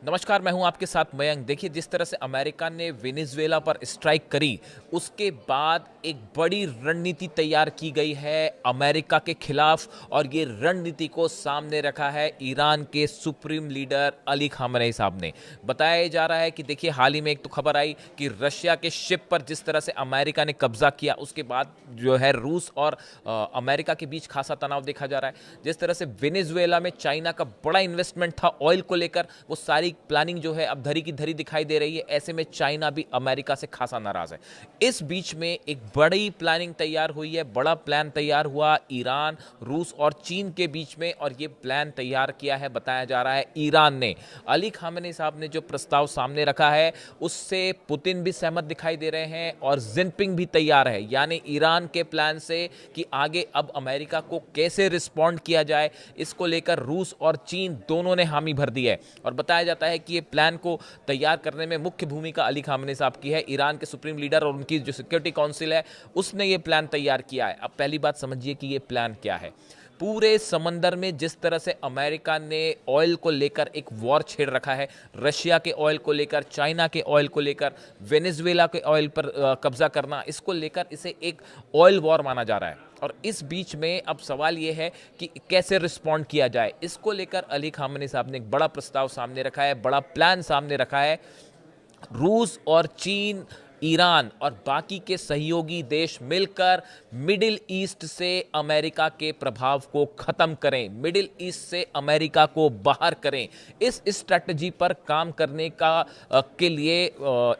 नमस्कार, मैं हूं आपके साथ मयंक। देखिए, जिस तरह से अमेरिका ने वेनेजुएला पर स्ट्राइक करी, उसके बाद एक बड़ी रणनीति तैयार की गई है अमेरिका के खिलाफ, और ये रणनीति को सामने रखा है ईरान के सुप्रीम लीडर अली खामेनेई साहब ने। बताया जा रहा है कि देखिए, हाल ही में एक तो खबर आई कि रशिया के शिप पर जिस तरह से अमेरिका ने कब्जा किया, उसके बाद जो है रूस और अमेरिका के बीच खासा तनाव देखा जा रहा है। जिस तरह से वेनेजुएला में चाइना का बड़ा इन्वेस्टमेंट था ऑयल को लेकर, वो सारी प्लानिंग जो है अब धरी की धरी दिखाई दे रही है। ऐसे में चाइना भी अमेरिका से खासा नाराज है। इस बीच में एक बड़ी प्लानिंग तैयार हुई है, बड़ा प्लान तैयार हुआ ईरान, रूस और चीन के बीच में, और ये प्लान तैयार किया है, बताया जा रहा है, ईरान ने। अली खामेनेई साहब ने जो प्रस्ताव सामने रखा है, उससे पुतिन भी सहमत दिखाई दे रहे हैं और जिनपिंग भी तैयार है। यानी ईरान के प्लान से कि आगे अब अमेरिका को कैसे रिस्पॉन्ड किया जाए, इसको लेकर रूस और चीन दोनों ने हामी भर दी है। और बताया जाता है कि ये प्लान को तैयार करने में मुख्य भूमिका अली खामेनेई साहब की है। ईरान के सुप्रीम लीडर और उनकी जो सिक्योरिटी काउंसिल है, उसने ये प्लान तैयार किया है। अब पहली बात समझिए कि ये प्लान क्या है। पूरे समंदर में जिस तरह से अमेरिका ने ऑयल को लेकर एक वॉर छेड़ रखा है, रशिया के ऑयल को लेकर, चाइना के ऑयल को लेकर, वेनेजुएला के ऑयल पर कब्जा करना, इसको लेकर इसे एक ऑयल वॉर माना जा रहा है। और इस बीच में अब सवाल यह है कि कैसे रिस्पॉन्ड किया जाए। इसको लेकर अली खामेनेई साहब ने एक बड़ा प्रस्ताव सामने रखा है, बड़ा प्लान सामने रखा है। रूस और चीन, ईरान और बाकी के सहयोगी देश मिलकर मिडिल ईस्ट से अमेरिका के प्रभाव को खत्म करें, मिडिल ईस्ट से अमेरिका को बाहर करें। इस स्ट्रैटेजी पर काम करने के लिए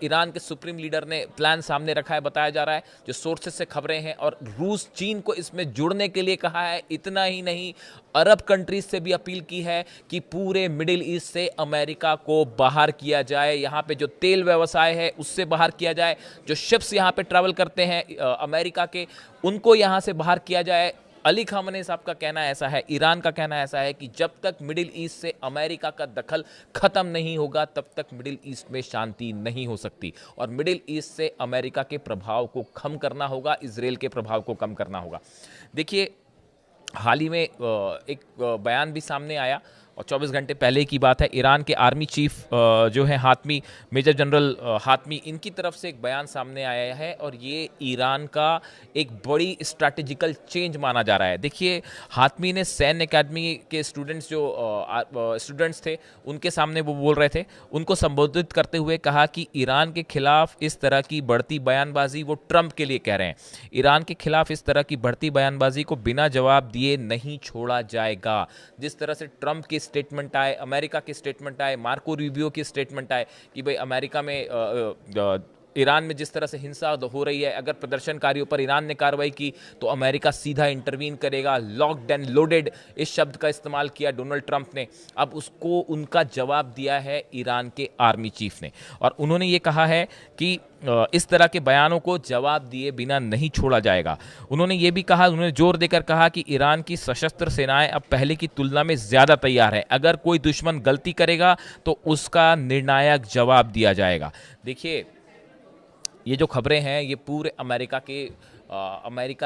ईरान के सुप्रीम लीडर ने प्लान सामने रखा है, बताया जा रहा है, जो सोर्सेस से खबरें हैं। और रूस चीन को इसमें जुड़ने के लिए कहा है। इतना ही नहीं, अरब कंट्रीज से भी अपील की है कि पूरे मिडिल ईस्ट से अमेरिका को बाहर किया जाए। यहाँ पे जो तेल व्यवसाय है उससे बाहर किया जाए, जो शिप्स यहाँ पे ट्रैवल करते हैं अमेरिका के, उनको यहाँ से बाहर किया जाए। अली खामेनेई साहब का कहना ऐसा है, ईरान का कहना ऐसा है कि जब तक मिडिल ईस्ट से अमेरिका का दखल खत्म नहीं होगा, तब तक मिडिल ईस्ट में शांति नहीं हो सकती। और मिडिल ईस्ट से अमेरिका के प्रभाव को कम करना होगा, इजराइल के प्रभाव को कम करना होगा। देखिए, हाल ही में एक बयान भी सामने आया, और 24 घंटे पहले की बात है। ईरान के आर्मी चीफ जो है हातमी, मेजर जनरल हातमी, इनकी तरफ से एक बयान सामने आया है, और ये ईरान का एक बड़ी स्ट्रैटेजिकल चेंज माना जा रहा है। देखिए, हातमी ने सैन्य अकेडमी के स्टूडेंट्स जो स्टूडेंट्स थे, उनके सामने वो बोल रहे थे, उनको संबोधित करते हुए कहा कि ईरान के खिलाफ इस तरह की बढ़ती बयानबाजी, वो ट्रंप के लिए कह रहे हैं, ईरान के खिलाफ इस तरह की बढ़ती बयानबाजी को बिना जवाब दिए नहीं छोड़ा जाएगा। जिस तरह से ट्रंप की स्टेटमेंट आए, अमेरिका की स्टेटमेंट आए, मार्को रूबियो की स्टेटमेंट आए कि भाई अमेरिका में ईरान में जिस तरह से हिंसा हो रही है, अगर प्रदर्शनकारियों पर ईरान ने कार्रवाई की तो अमेरिका सीधा इंटरवीन करेगा। लॉक्ड एंड लोडेड इस शब्द का इस्तेमाल किया डोनाल्ड ट्रंप ने। अब उसको उनका जवाब दिया है ईरान के आर्मी चीफ ने, और उन्होंने ये कहा है कि इस तरह के बयानों को जवाब दिए बिना नहीं छोड़ा जाएगा। उन्होंने ये भी कहा, उन्होंने जोर देकर कहा कि ईरान की सशस्त्र सेनाएं अब पहले की तुलना में ज़्यादा तैयार है। अगर कोई दुश्मन गलती करेगा तो उसका निर्णायक जवाब दिया जाएगा। देखिए, ये जो खबरें हैं, ये पूरे अमेरिका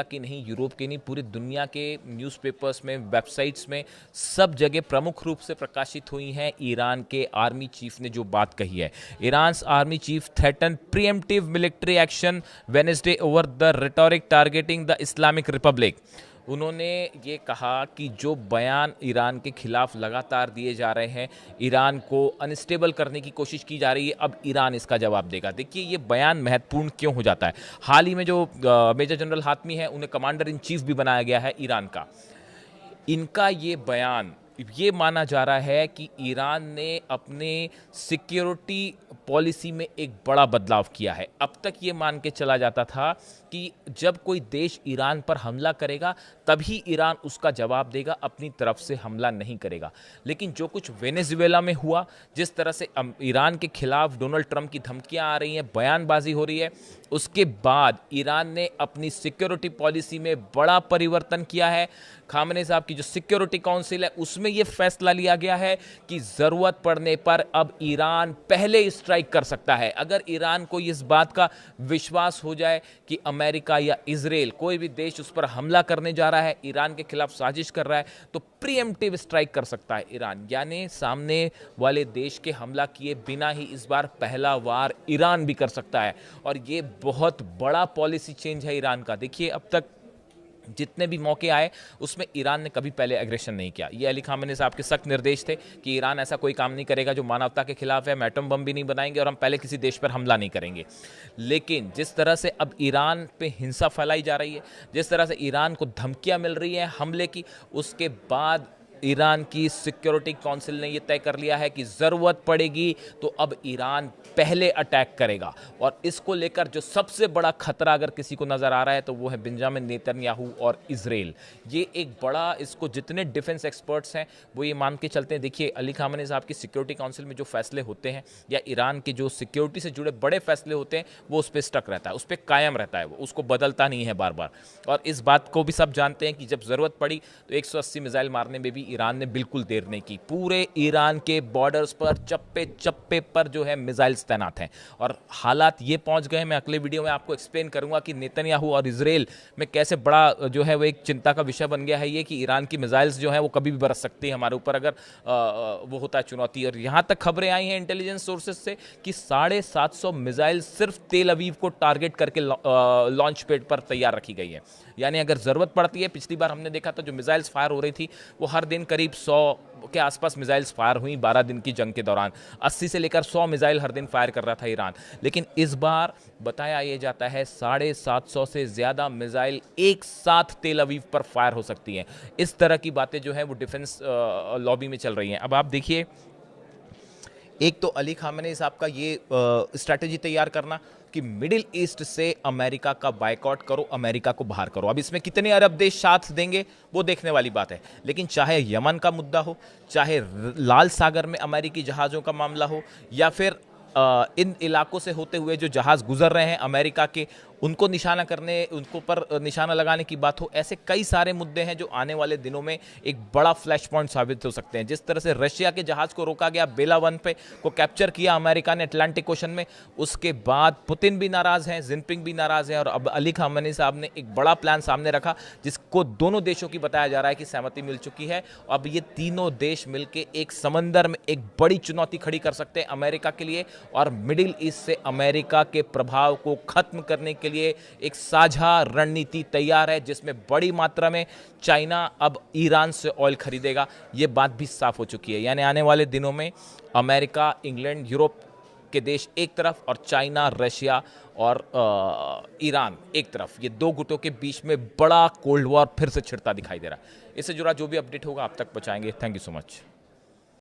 की नहीं, यूरोप की नहीं, पूरी दुनिया के न्यूज़पेपर्स में, वेबसाइट्स में, सब जगह प्रमुख रूप से प्रकाशित हुई हैं। ईरान के आर्मी चीफ ने जो बात कही है, Iran army chief threaten pre-emptive military action Wednesday over the rhetoric targeting the Islamic Republic. उन्होंने ये कहा कि जो बयान ईरान के खिलाफ लगातार दिए जा रहे हैं, ईरान को अनस्टेबल करने की कोशिश की जा रही है, अब ईरान इसका जवाब देगा। देखिए, ये बयान महत्वपूर्ण क्यों हो जाता है। हाल ही में जो मेजर जनरल हातमी है, उन्हें कमांडर इन चीफ भी बनाया गया है ईरान का। इनका ये बयान, ये माना जा रहा है कि ईरान ने अपने सिक्योरिटी पॉलिसी में एक बड़ा बदलाव किया है। अब तक ये मान के चला जाता था कि जब कोई देश ईरान पर हमला करेगा तभी ईरान उसका जवाब देगा, अपनी तरफ से हमला नहीं करेगा। लेकिन जो कुछ वेनेजुएला में हुआ, जिस तरह से ईरान के खिलाफ डोनाल्ड ट्रंप की धमकियां आ रही हैं, बयानबाजी हो रही है, उसके बाद ईरान ने अपनी सिक्योरिटी पॉलिसी में बड़ा परिवर्तन किया है। खामेनेई साहब की जो सिक्योरिटी काउंसिल है, उसमें यह फैसला लिया गया है कि ज़रूरत पड़ने पर अब ईरान पहले स्ट्राइक स्ट्राइक कर सकता है। अगर ईरान को इस बात का विश्वास हो जाए कि अमेरिका या इजराइल कोई भी देश उस पर हमला करने जा रहा है, ईरान के खिलाफ साजिश कर रहा है, तो प्रीएम्प्टिव स्ट्राइक कर सकता है ईरान, यानी सामने वाले देश के हमला किए बिना ही इस बार पहला वार ईरान भी कर सकता है। और ये बहुत बड़ा पॉलिसी चेंज है ईरान का। देखिए, अब तक जितने भी मौके आए उसमें ईरान ने कभी पहले एग्रेशन नहीं किया। ये अली खामेनी साहब के सख्त निर्देश थे कि ईरान ऐसा कोई काम नहीं करेगा जो मानवता के खिलाफ है, हम एटम बम भी नहीं बनाएंगे और हम पहले किसी देश पर हमला नहीं करेंगे। लेकिन जिस तरह से अब ईरान पे हिंसा फैलाई जा रही है, जिस तरह से ईरान को धमकियां मिल रही हैं हमले की, उसके बाद ईरान की सिक्योरिटी काउंसिल ने यह तय कर लिया है कि ज़रूरत पड़ेगी तो अब ईरान पहले अटैक करेगा। और इसको लेकर जो सबसे बड़ा खतरा अगर किसी को नज़र आ रहा है तो वो है बेंजामिन नेतन्याहू और इजराइल। ये एक बड़ा, इसको जितने डिफेंस एक्सपर्ट्स हैं वो ये मान के चलते हैं। देखिए, अली खामेनी साहब की सिक्योरिटी काउंसिल में जो फैसले होते हैं या ईरान के जो सिक्योरिटी से जुड़े बड़े फैसले होते हैं वो उस पर स्टक रहता है, उस पर कायम रहता है, वो उसको बदलता नहीं है बार बार। और इस बात को भी सब जानते हैं कि जब ज़रूरत पड़ी तो 180 मिसाइल मारने में भी ईरान ने बिल्कुल देर नहीं की। पूरे ईरान के बॉर्डर्स पर चप्पे चप्पे पर जो है मिसाइल्स तैनात हैं। और हालात ये पहुंच गए, मैं अगले वीडियो में आपको एक्सप्लेन करूंगा कि नेतन्याहू और इजराइल में कैसे बड़ा जो है वो एक चिंता का विषय बन गया है ये, कि ईरान की मिसाइल्स जो है वो कभी भी बरस सकती है हमारे ऊपर अगर वो होता है चुनौती। और यहां तक खबरें आई हैं इंटेलिजेंस सोर्सेज से कि 750 मिसाइल सिर्फ तेल अवीव को टारगेट करके लॉन्च पैड पर तैयार रखी गई है। यानी अगर ज़रूरत पड़ती है, पिछली बार हमने देखा था जो मिसाइल्स फायर हो रही थी वो हर दिन करीब 100 के आसपास मिसाइल्स फायर हुई 12 दिन की जंग के दौरान। 80 से लेकर 100 मिसाइल हर दिन फायर कर रहा था ईरान। लेकिन इस बार बताया यह जाता है 750 से ज़्यादा मिसाइल एक साथ तेल अवीव पर फायर हो सकती हैं। इस तरह की बातें जो है वो डिफेंस लॉबी में चल रही हैं। अब आप देखिए, एक तो अली खामेनी साहब का ये स्ट्रैटेजी तैयार करना कि मिडिल ईस्ट से अमेरिका का बायकॉट करो, अमेरिका को बाहर करो। अब इसमें कितने अरब देश साथ देंगे वो देखने वाली बात है। लेकिन चाहे यमन का मुद्दा हो, चाहे लाल सागर में अमेरिकी जहाज़ों का मामला हो, या फिर इन इलाकों से होते हुए जो जहाज़ गुजर रहे हैं अमेरिका के, उनको निशाना करने, उनको पर निशाना लगाने की बात हो, ऐसे कई सारे मुद्दे हैं जो आने वाले दिनों में एक बड़ा फ्लैश पॉइंट साबित हो सकते हैं। जिस तरह से रशिया के जहाज़ को रोका गया, बेला 1 पे को कैप्चर किया अमेरिका ने अटलांटिक ओशन में, उसके बाद पुतिन भी नाराज़ हैं, जिनपिंग भी नाराज़ हैं, और अब अली खामेनी साहब ने एक बड़ा प्लान सामने रखा जिसको दोनों देशों की बताया जा रहा है कि सहमति मिल चुकी है। अब ये तीनों देश मिलकर एक समंदर में एक बड़ी चुनौती खड़ी कर सकते हैं अमेरिका के लिए, और मिडिल ईस्ट से अमेरिका के प्रभाव को खत्म करने के लिए एक साझा रणनीति तैयार है, जिसमें बड़ी मात्रा में चाइना अब ईरान से ऑयल खरीदेगा। ये बात भी साफ हो चुकी है। यानी आने वाले दिनों में अमेरिका, इंग्लैंड, यूरोप के देश एक तरफ और चाइना, रशिया और ईरान एक तरफ, ये दो गुटों के बीच में बड़ा कोल्ड वॉर फिर से छिड़ता दिखाई दे रहा है। इससे जुड़ा जो भी अपडेट होगा आप तक पहुंचाएंगे। Thank you so much.